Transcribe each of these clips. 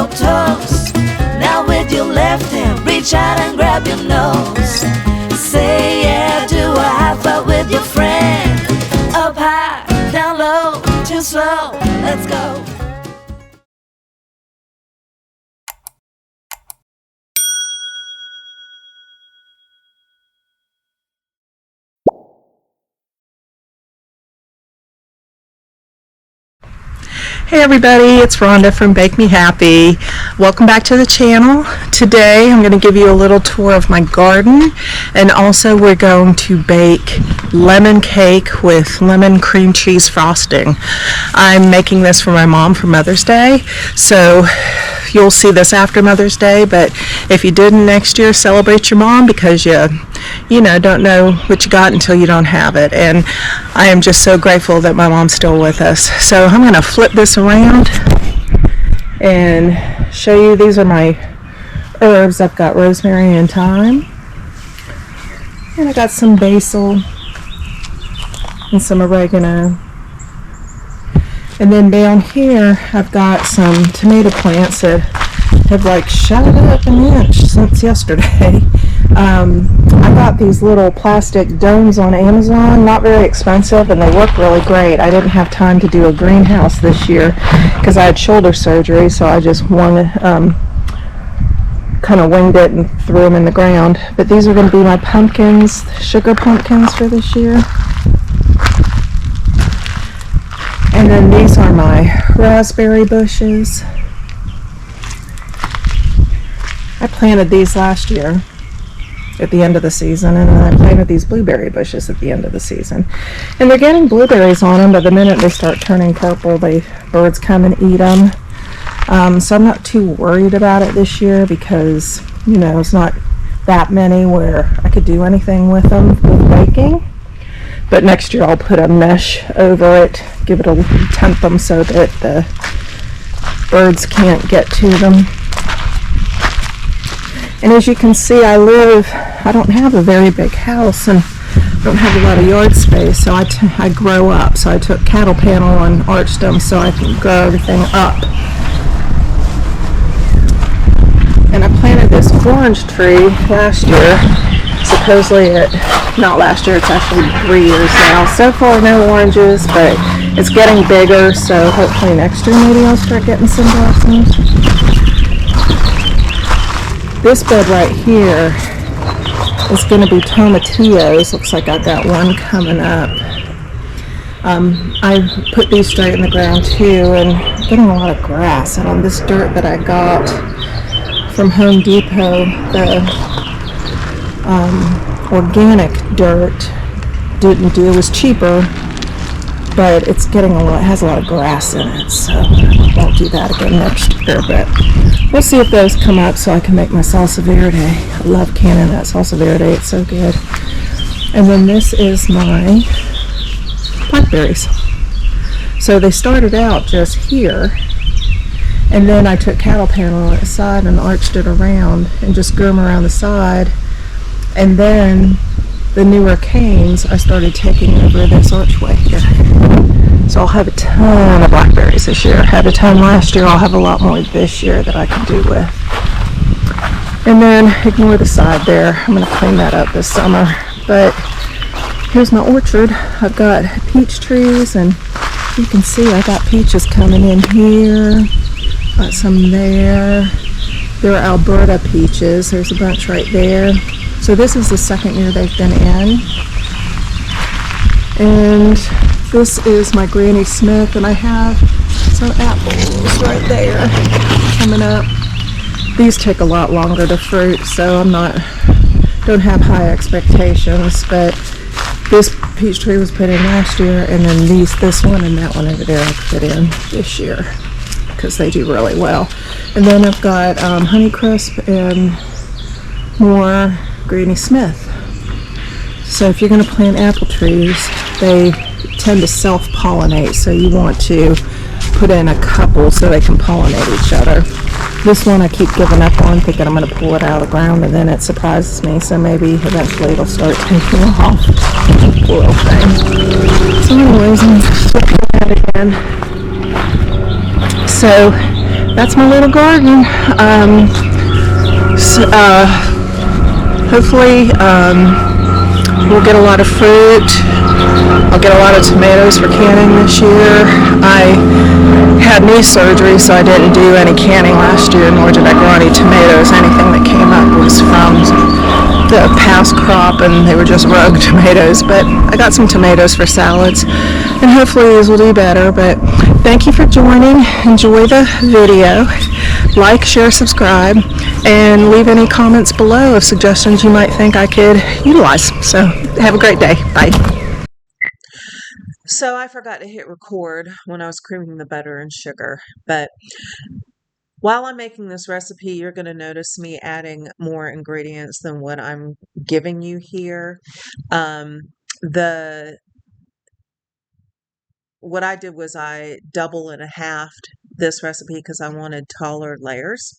your toes. Now with your left hand, reach out and grab your nose. Say yeah, do a high five with your friend. Up high, down low, too slow, let's go. Hey everybody, it's Rhonda from Bake Me Happy. Welcome back to the channel. Today I'm going to give you a little tour of my garden, and also we're going to bake lemon cake with lemon cream cheese frosting. I'm making this for my mom for Mother's Day, so you'll see this after Mother's Day, but if you didn't next year, celebrate your mom, because you know, don't know what you got until you don't have it. And I am just so grateful that my mom's still with us. So I'm going to flip this around and show you. These are my herbs. I've got rosemary and thyme, and I got some basil and some oregano. And then down here I've got some tomato plants that have like shot up an inch since yesterday. I got these little plastic domes on Amazon, not very expensive, and they work really great. I didn't have time to do a greenhouse this year because I had shoulder surgery, so I just kind of winged it and threw them in the ground. But these are going to be my pumpkins, sugar pumpkins for this year. And then these are my raspberry bushes. I planted these last year at the end of the season, and then I planted these blueberry bushes at the end of the season. And they're getting blueberries on them, but the minute they start turning purple, birds come and eat them. So I'm not too worried about it this year because, you know, it's not that many where I could do anything with them with baking. But next year I'll put a mesh over it, tempt them so that the birds can't get to them. And as you can see, I don't have a very big house and don't have a lot of yard space, so I grow up. So I took cattle panel and arched them so I can grow everything up. And I planted this orange tree last year. Supposedly not last year, it's actually 3 years now. So far no oranges, but it's getting bigger, so hopefully next year maybe I'll start getting some blossoms. This bed right here is going to be tomatillos. Looks like I've got one coming up. I put these straight in the ground too, and getting a lot of grass. And on this dirt that I got from Home Depot, the organic dirt it was cheaper, but it has a lot of grass in it, so I won't do that again next year. But we'll see if those come up so I can make my salsa verde. I love canning that salsa verde, it's so good. And then this is my blackberries. So they started out just here, and then I took cattle panel on the side and arched it around and just grew them around the side. And then the newer canes I started taking over this archway here. So I'll have a ton of blackberries this year. Had a ton last year, I'll have a lot more this year that I can do with. And then ignore the side there. I'm going to clean that up this summer. But here's my orchard. I've got peach trees, and you can see I got peaches coming in here. Got some there. They're Alberta peaches. There's a bunch right there. So this is the second year they've been in. And this is my Granny Smith, and I have some apples right there coming up. These take a lot longer to fruit, so don't have high expectations, but this peach tree was put in last year, and then this one and that one over there I put in this year because they do really well. And then I've got Honeycrisp and more Granny Smith. So if you're going to plant apple trees, they tend to self-pollinate, so you want to put in a couple so they can pollinate each other. This one I keep giving up on, thinking I'm going to pull it out of the ground, and then it surprises me, so maybe eventually it'll start taking off. Poor little thing. So anyways, I'm flipping that again. So that's my little garden. So, hopefully we'll get a lot of fruit. I'll get a lot of tomatoes for canning this year. I had knee surgery, so I didn't do any canning last year, nor did I grow any tomatoes. Anything that came up was from the past crop, and they were just rogue tomatoes. But I got some tomatoes for salads, and hopefully these will do better. But thank you for joining. Enjoy the video. Like, share, subscribe, and leave any comments below of suggestions you might think I could utilize. So have a great day. Bye. So I forgot to hit record when I was creaming the butter and sugar, but while I'm making this recipe, you're going to notice me adding more ingredients than what I'm giving you here. What I did was I double and a halved this recipe because I wanted taller layers,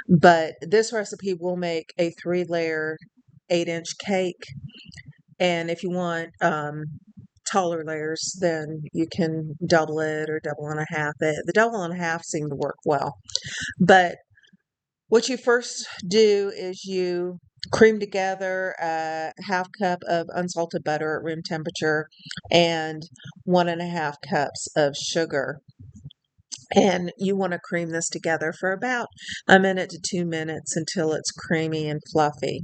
but this recipe will make a 3-layer 8-inch cake, and if you want taller layers, then you can double it or double and a half it. The double and a half seem to work well. But what you first do is you cream together a half cup of unsalted butter at room temperature and 1.5 cups of sugar. And you want to cream this together for about 1 minute to 2 minutes until it's creamy and fluffy.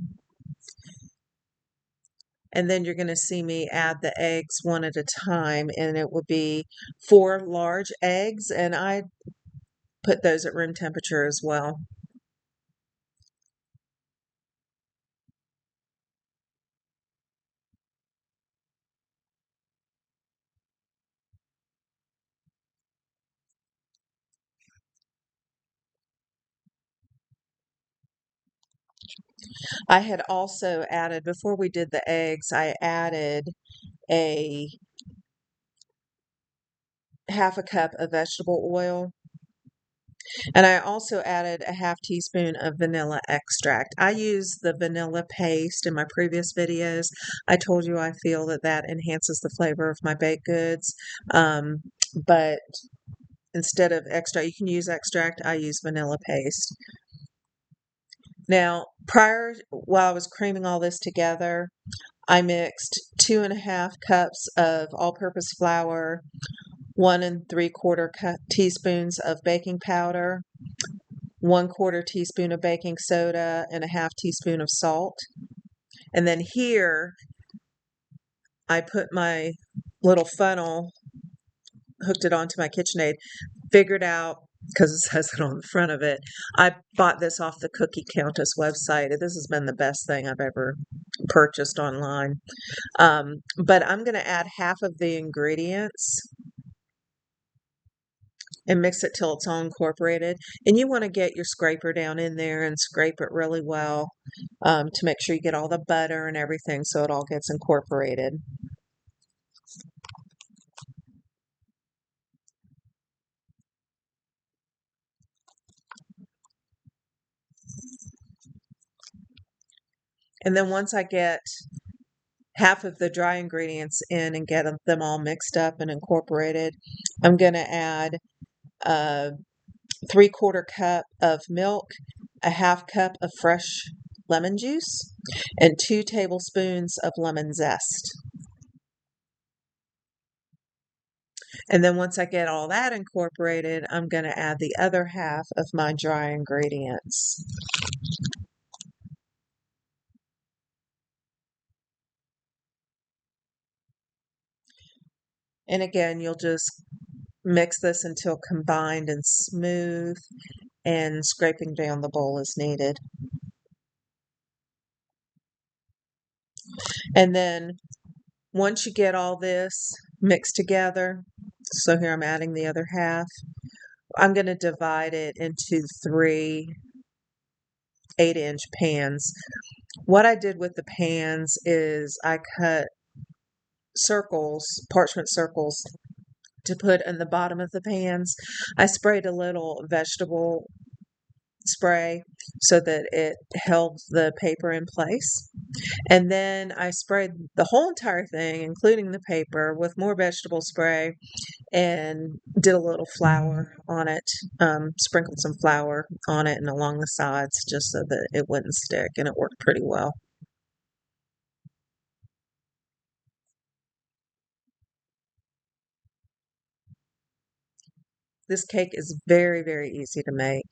And then you're going to see me add the eggs one at a time, and it will be 4 large eggs, and I put those at room temperature as well. I had also added, before we did the eggs, I added a half a cup of vegetable oil. And I also added a half teaspoon of vanilla extract. I use the vanilla paste in my previous videos. I told you I feel that that enhances the flavor of my baked goods. But instead of extract, you can use extract. I use vanilla paste. Now, while I was creaming all this together, I mixed 2.5 cups of all-purpose flour, 1 3/4 teaspoons of baking powder, 1/4 teaspoon of baking soda, and a half teaspoon of salt. And then here, I put my little funnel, hooked it onto my KitchenAid, figured out, because it says it on the front of it, I bought this off the Cookie Countess website. This has been the best thing I've ever purchased online. But I'm going to add half of the ingredients and mix it till it's all incorporated. And you want to get your scraper down in there and scrape it really well to make sure you get all the butter and everything so it all gets incorporated. And then once I get half of the dry ingredients in and get them all mixed up and incorporated, I'm going to add a 3/4 cup of milk, a half cup of fresh lemon juice, and 2 tablespoons of lemon zest. And then once I get all that incorporated, I'm going to add the other half of my dry ingredients. And again, you'll just mix this until combined and smooth, and scraping down the bowl is needed. And then once you get all this mixed together, so here I'm adding the other half, I'm going to divide it into 3 8-inch pans. What I did with the pans is I cut circles, parchment circles, to put in the bottom of the pans. I sprayed a little vegetable spray so that it held the paper in place. And then I sprayed the whole entire thing, including the paper, with more vegetable spray and did a little flour on it, sprinkled some flour on it and along the sides just so that it wouldn't stick, and it worked pretty well. This cake is very, very easy to make.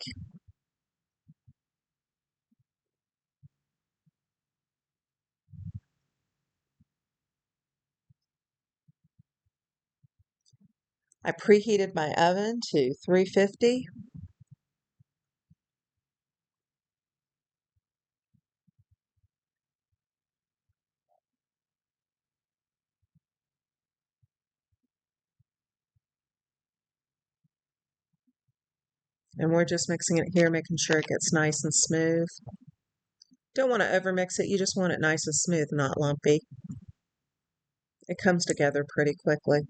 I preheated my oven to 350. And we're just mixing it here, making sure it gets nice and smooth. Don't want to overmix it, you just want it nice and smooth, not lumpy. It comes together pretty quickly.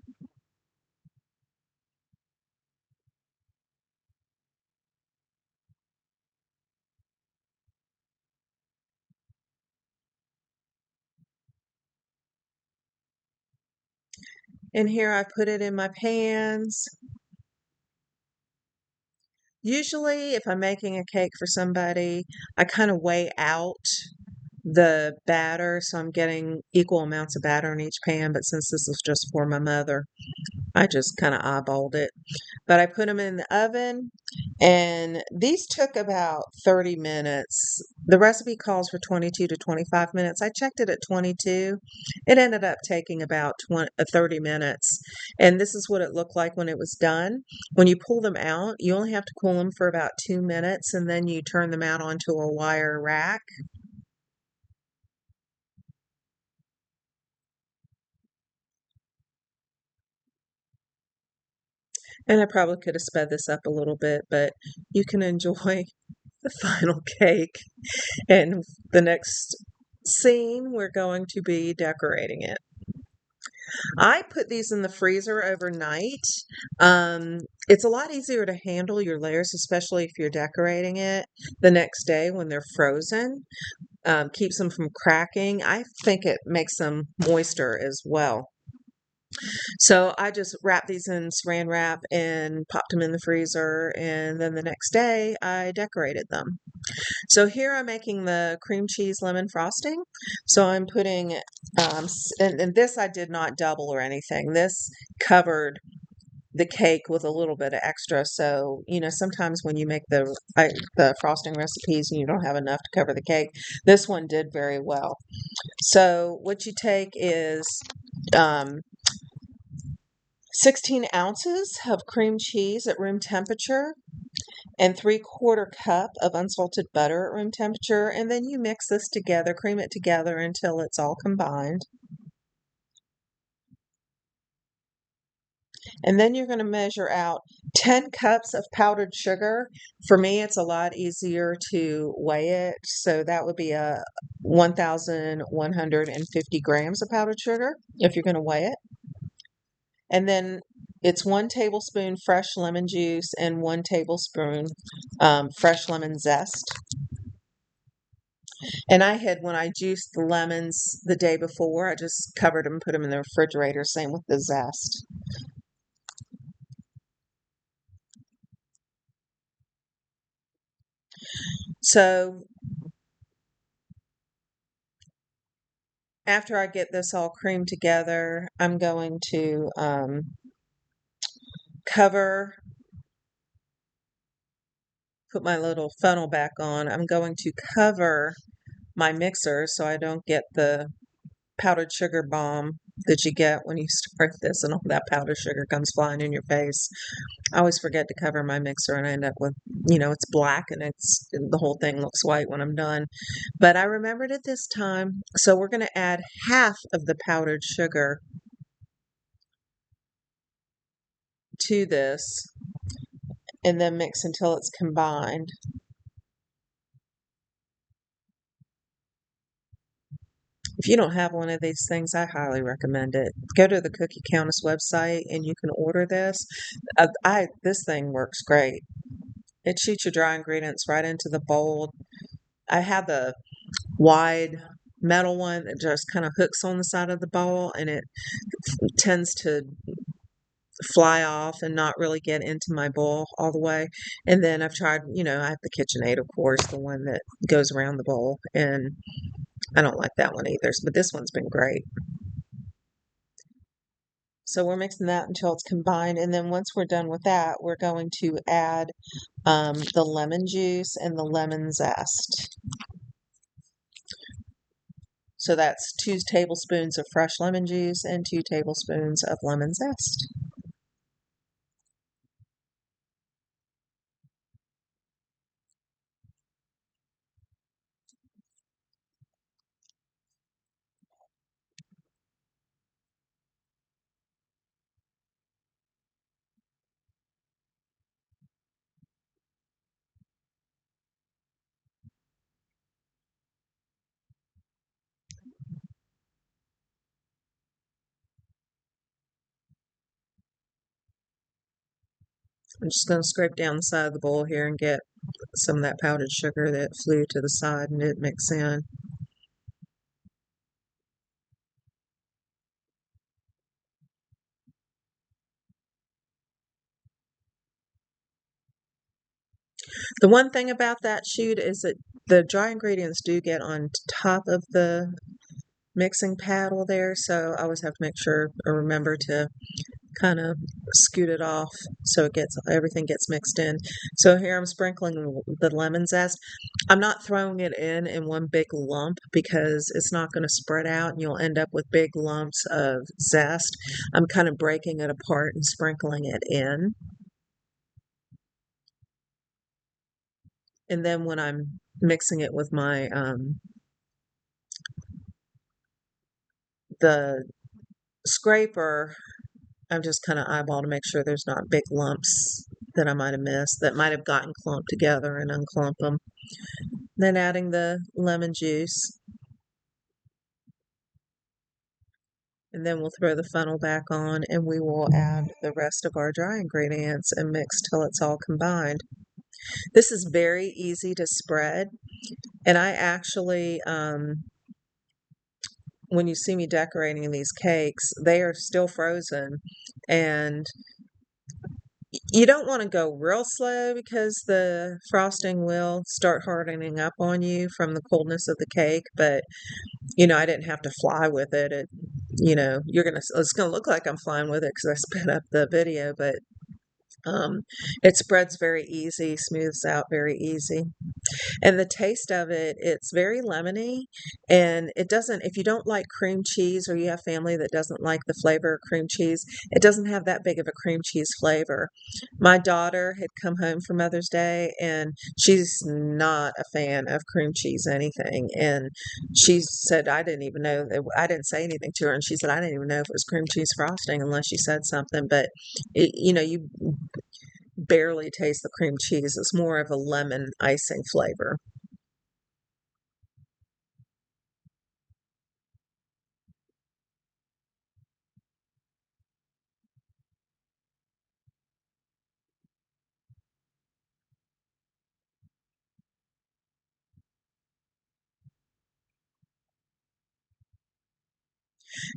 And here I put it in my pans. Usually, if I'm making a cake for somebody, I kind of weigh out the batter, so I'm getting equal amounts of batter in each pan, but since this is just for my mother, I just kind of eyeballed it. But I put them in the oven, and these took about 30 minutes. The recipe calls for 22 to 25 minutes. I checked it at 22. It ended up taking about 30 minutes. And this is what it looked like when it was done. When you pull them out, you only have to cool them for about 2 minutes, and then you turn them out onto a wire rack. And I probably could have sped this up a little bit, but you can enjoy the final cake. And the next scene, we're going to be decorating it. I put these in the freezer overnight. It's a lot easier to handle your layers, especially if you're decorating it the next day when they're frozen. Keeps them from cracking. I think it makes them moister as well. So I just wrapped these in saran wrap and popped them in the freezer, and then the next day I decorated them. So here I'm making the cream cheese lemon frosting. So I'm putting, and this I did not double or anything. This covered the cake with a little bit of extra. So, sometimes when you make the frosting recipes and you don't have enough to cover the cake, this one did very well. So what you take is 16 ounces of cream cheese at room temperature and 3/4 cup of unsalted butter at room temperature. And then you mix this together, cream it together until it's all combined. And then you're going to measure out 10 cups of powdered sugar. For me, it's a lot easier to weigh it. So that would be 1,150 grams of powdered sugar if you're going to weigh it. And then it's 1 tablespoon fresh lemon juice and 1 tablespoon fresh lemon zest. And when I juiced the lemons the day before, I just covered them, put them in the refrigerator. Same with the zest. So after I get this all creamed together, I'm going to put my little funnel back on. I'm going to cover my mixer so I don't get the powdered sugar bomb that you get when you start this and all that powdered sugar comes flying in your face. I always forget to cover my mixer and I end up with, it's black and the whole thing looks white when I'm done. But I remembered it this time. So we're going to add half of the powdered sugar to this and then mix until it's combined. If you don't have one of these things, I highly recommend it. Go to the Cookie Countess website and you can order this. This thing works great. It shoots your dry ingredients right into the bowl. I have the wide metal one that just kind of hooks on the side of the bowl, and it tends to fly off and not really get into my bowl all the way. And then I've tried, I have the KitchenAid, of course, the one that goes around the bowl, and I don't like that one either, but this one's been great. So we're mixing that until it's combined, and then once we're done with that, we're going to add the lemon juice and the lemon zest. So that's 2 tablespoons of fresh lemon juice and 2 tablespoons of lemon zest. I'm just going to scrape down the side of the bowl here and get some of that powdered sugar that flew to the side and it mix in. The one thing about that shoot is that the dry ingredients do get on top of the mixing paddle there, so I always have to make sure or remember to kind of scoot it off so everything gets mixed in. So here I'm sprinkling the lemon zest. I'm not throwing it in one big lump because it's not going to spread out and you'll end up with big lumps of zest. I'm kind of breaking it apart and sprinkling it in. And then when I'm mixing it with my the scraper, I'm just kind of eyeball to make sure there's not big lumps that I might have missed that might have gotten clumped together, and unclump them. Then adding the lemon juice. And then we'll throw the funnel back on and we will add the rest of our dry ingredients and mix till it's all combined. This is very easy to spread, and I actually, when you see me decorating these cakes, they are still frozen, and you don't want to go real slow because the frosting will start hardening up on you from the coldness of the cake, but I didn't have to fly with it. It's gonna look like I'm flying with it because I sped up the video, but it spreads very easy, smooths out very easy. And the taste of it, it's very lemony, and it doesn't, if you don't like cream cheese or you have family that doesn't like the flavor of cream cheese, it doesn't have that big of a cream cheese flavor. My daughter had come home for Mother's Day and she's not a fan of cream cheese anything. And she said, I didn't even know, I didn't say anything to her. And she said, I didn't even know if it was cream cheese frosting unless you said something. But, you barely taste the cream cheese. It's more of a lemon icing flavor.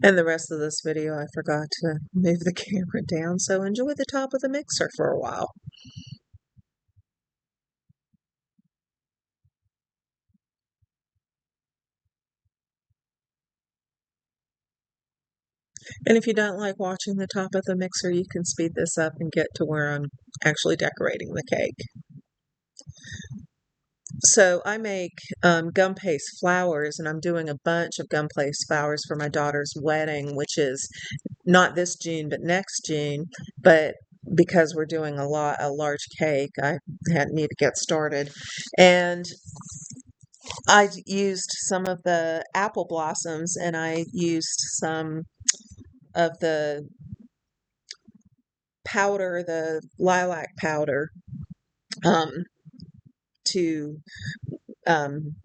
And the rest of this video, I forgot to move the camera down, so enjoy the top of the mixer for a while. And if you don't like watching the top of the mixer, you can speed this up and get to where I'm actually decorating the cake. So I make gum paste flowers, and I'm doing a bunch of gum paste flowers for my daughter's wedding, which is not this June, but next June. But because we're doing a large cake, I need to get started. And I used some of the apple blossoms, and I used some of the powder, the lilac powder, to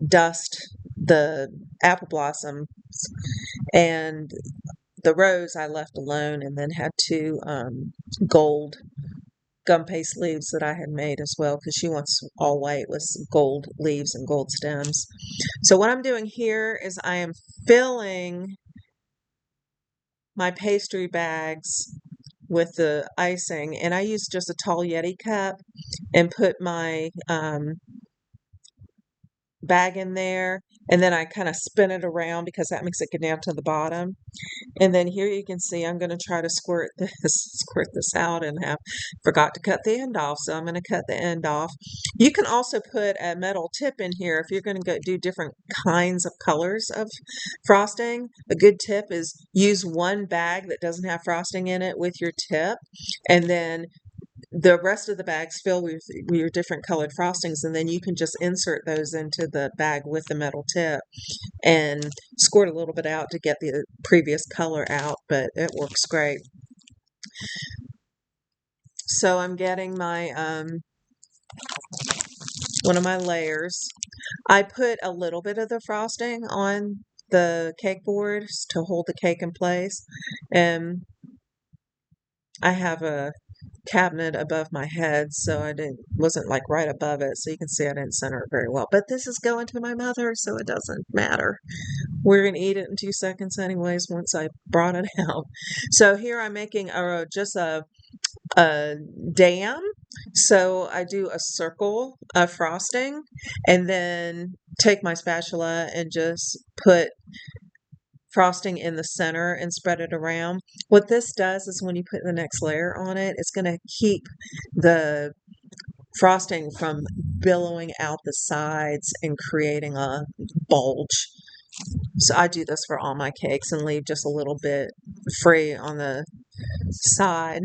dust the apple blossoms, and the rose I left alone, and then had 2 gold gum paste leaves that I had made as well, because she wants all white with gold leaves and gold stems. So what I'm doing here is I am filling my pastry bags with the icing, and I use just a tall Yeti cup and put my bag in there, and then I kind of spin it around because that makes it get down to the bottom. And then here you can see I'm going to try to squirt this out, and forgot to cut the end off, so I'm going to cut the end off. You can also put a metal tip in here if you're going to go do different kinds of colors of frosting. A good tip is use one bag that doesn't have frosting in it with your tip, and then the rest of the bags fill with your different colored frostings, and then you can just insert those into the bag with the metal tip and squirt a little bit out to get the previous color out, but it works great. So I'm getting my one of my layers. I put a little bit of the frosting on the cake board to hold the cake in place, and I have a cabinet above my head, so I wasn't like right above it, so you can see I didn't center it very well. But this is going to my mother, so it doesn't matter. We're gonna eat it in 2 seconds anyways once I brought it out. So here I'm making just a dam. So I do a circle of frosting and then take my spatula and just put frosting in the center and spread it around. What this does is when you put the next layer on it, it's going to keep the frosting from billowing out the sides and creating a bulge. So I do this for all my cakes and leave just a little bit free on the side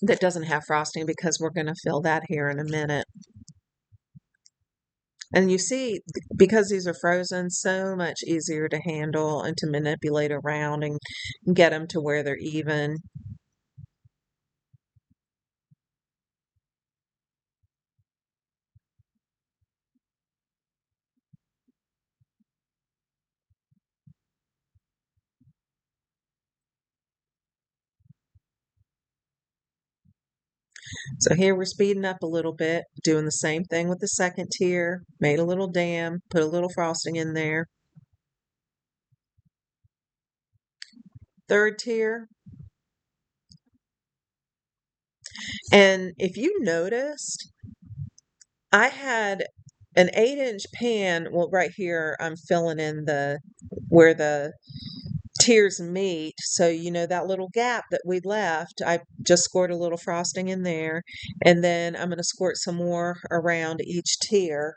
that doesn't have frosting, because we're going to fill that here in a minute. And you see, because these are frozen, so much easier to handle and to manipulate around and get them to where they're even. So here we're speeding up a little bit, doing the same thing with the second tier, made a little dam, put a little frosting in there. Third tier. And if you noticed, I had an 8-inch pan. Well, right here, I'm filling in where the tiers meet. So, you know, that little gap that we left, I just squirt a little frosting in there. And then I'm going to squirt some more around each tier.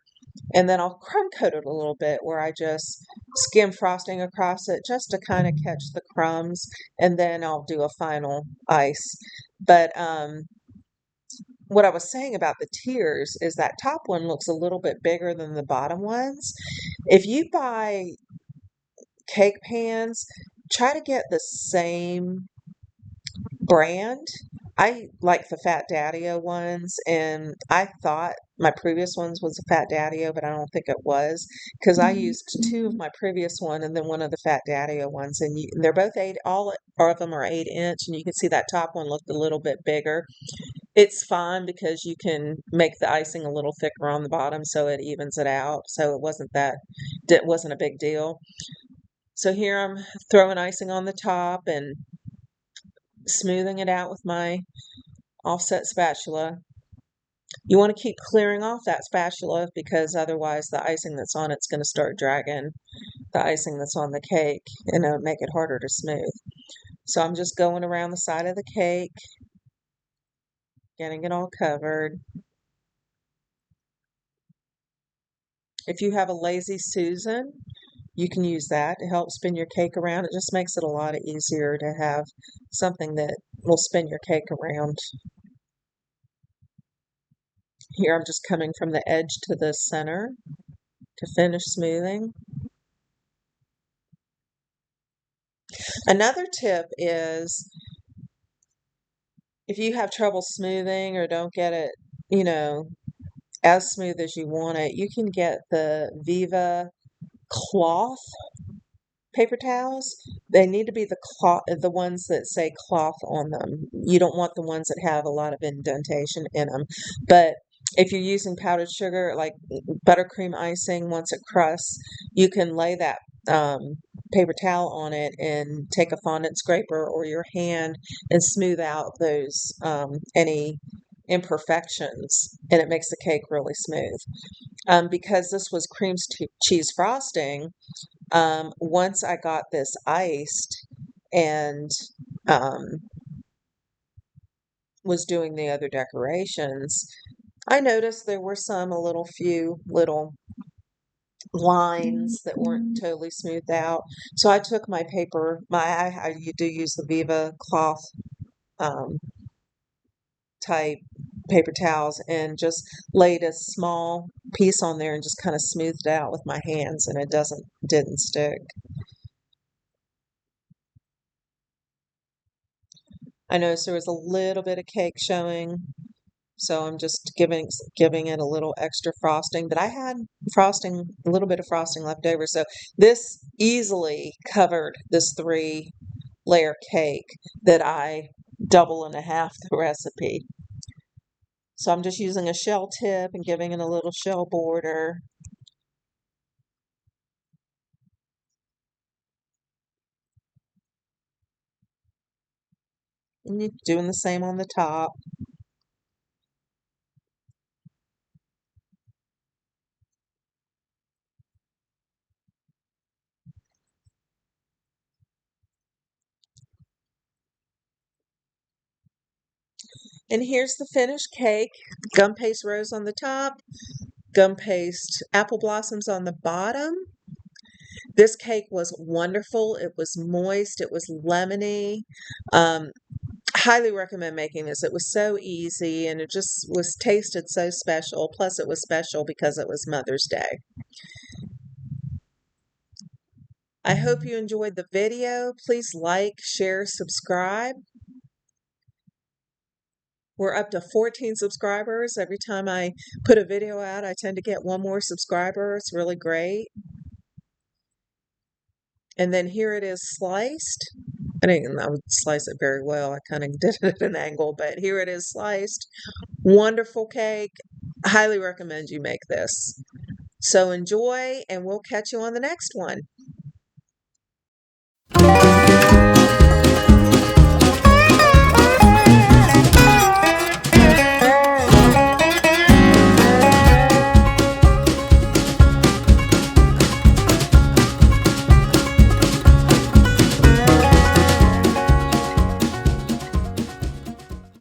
And then I'll crumb coat it a little bit where I just skim frosting across it just to kind of catch the crumbs. And then I'll do a final ice. But, what I was saying about the tiers is that top one looks a little bit bigger than the bottom ones. If you buy cake pans, try to get the same brand. I like the Fat Daddy-O ones, and I thought my previous ones was a Fat Daddy-O, but I don't think it was, because I used 2 of my previous one and then one of the Fat Daddy-O ones, and they're both 8. All of them are 8-inch, and you can see that top one looked a little bit bigger. It's fine because you can make the icing a little thicker on the bottom so it evens it out. So it wasn't a big deal. So here I'm throwing icing on the top and smoothing it out with my offset spatula. You want to keep clearing off that spatula, because otherwise the icing that's on it's going to start dragging the icing that's on the cake and it'll make it harder to smooth. So I'm just going around the side of the cake, getting it all covered. If you have a Lazy Susan, you can use that to help spin your cake around. It just makes it a lot easier to have something that will spin your cake around. Here I'm just coming from the edge to the center to finish smoothing. Another tip is, if you have trouble smoothing or don't get it, as smooth as you want it, you can get the Viva cloth paper towels. They need to be the ones that say cloth on them. You don't want the ones that have a lot of indentation in them. But if you're using powdered sugar, like buttercream icing, once it crusts, you can lay that paper towel on it and take a fondant scraper or your hand and smooth out those any imperfections, and it makes the cake really smooth. Because this was cream cheese frosting, once I got this iced and um, was doing the other decorations, I noticed there were a little few little lines that weren't totally smoothed out. So I took my paper, you do use the Viva cloth um, type paper towels, and just laid a small piece on there and just kind of smoothed it out with my hands, and it didn't stick. I noticed there was a little bit of cake showing, so I'm just giving it a little extra frosting. But I had a little bit of frosting left over, so this easily covered this 3-layer cake that I double and a half the recipe. So I'm just using a shell tip and giving it a little shell border. And you're doing the same on the top. And here's the finished cake. Gum paste rose on the top, gum paste apple blossoms on the bottom. This cake was wonderful. It was moist. It was lemony. Um, Highly recommend making this. It was so easy and it just was tasted so special. Plus, it was special because it was Mother's Day. I hope you enjoyed the video. Please like, share, subscribe. We're up to 14 subscribers. Every time I put a video out, I tend to get one more subscriber. It's really great. And then here it is sliced. I would slice it very well. I kind of did it at an angle, but here it is sliced. Wonderful cake. Highly recommend you make this. So enjoy, and we'll catch you on the next one.